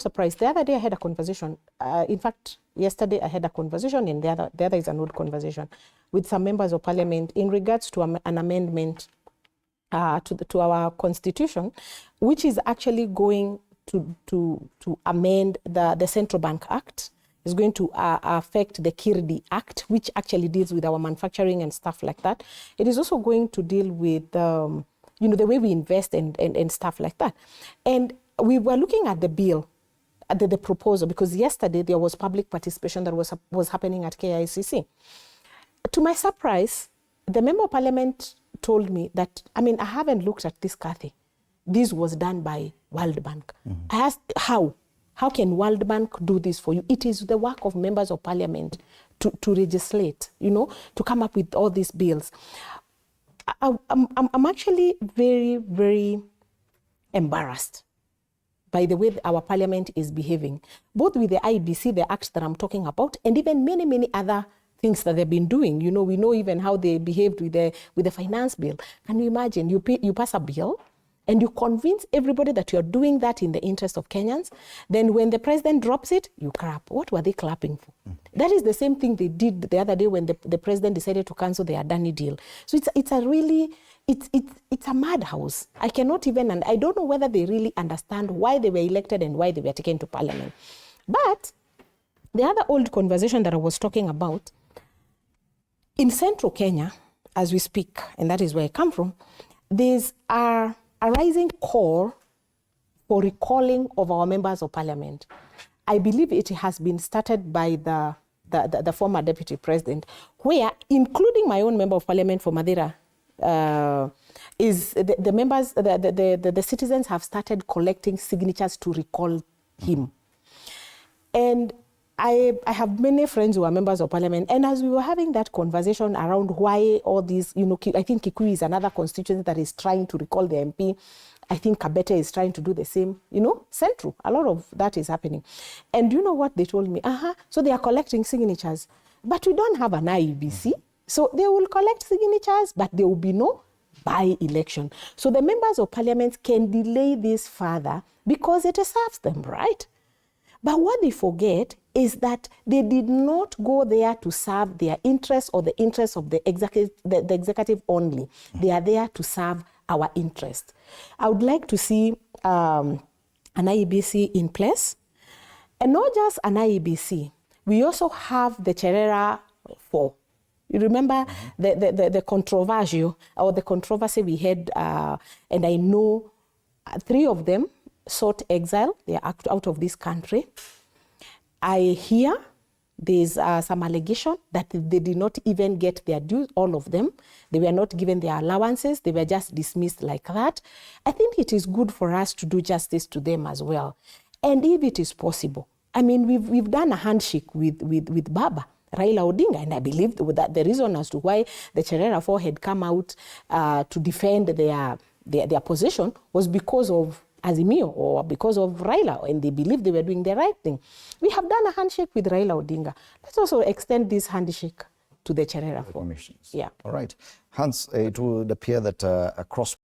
surprised. The other day I had a conversation. In fact, yesterday I had a conversation, and the other is an old conversation with some members of parliament in regards to an amendment to our constitution, which is actually going to amend the Central Bank Act. Is going to affect the Kirdi Act, which actually deals with our manufacturing and stuff like that. It is also going to deal with the way we invest and stuff like that. And we were looking at the bill, at the proposal, because yesterday there was public participation that was happening at KICC. To my surprise, the member of parliament told me that, I haven't looked at this, Kathy. This was done by World Bank. Mm-hmm. I asked, how? How can World Bank do this for you? It is the work of members of parliament to legislate, to come up with all these bills. I'm actually very, very embarrassed by the way our parliament is behaving, both with the IBC, the act that I'm talking about, and even many, many other things that they've been doing. We know even how they behaved with the finance bill. Can you imagine? You pass a bill, and you convince everybody that you're doing that in the interest of Kenyans. Then when the president drops it, you clap. What were they clapping for? That is the same thing they did the other day when the president decided to cancel the Adani deal. So it's a madhouse. I cannot even, and I don't know whether they really understand why they were elected and why they were taken to parliament. But the other old conversation that I was talking about, in central Kenya, as we speak, and that is where I come from, there's a rising call for recalling of our members of parliament. I believe it has been started by the former deputy president, where, including my own member of parliament for Madeira, is the members, the citizens have started collecting signatures to recall him. And I have many friends who are members of parliament, and as we were having that conversation around why all these, I think Kikuyu is another constituency that is trying to recall the MP. I think Kabete is trying to do the same. Central, a lot of that is happening. And you know what they told me? So they are collecting signatures, but we don't have an IEBC. So they will collect signatures, but there will be no by-election. So the members of parliament can delay this further because it serves them, right? But what they forget is that they did not go there to serve their interests or the interests of the executive only. They are there to serve our interest. I would like to see an IEBC in place. And not just an IEBC, we also have the Cherera 4. You remember the controversy we had, and I know 3 of them sought exile. They are out of this country. I hear there's some allegation that they did not even get their dues, all of them. They were not given their allowances. They were just dismissed like that. I think it is good for us to do justice to them as well. And if it is possible, we've done a handshake with BAMBA, Raila Odinga, and I believe that the reason as to why the Cherera 4 had come out to defend their position was because of Azimio or because of Raila, and they believed they were doing the right thing. We have done a handshake with Raila Odinga. Let's also extend this handshake to the Cherera 4. Commissions. Yeah. All right. Hans, it would appear that across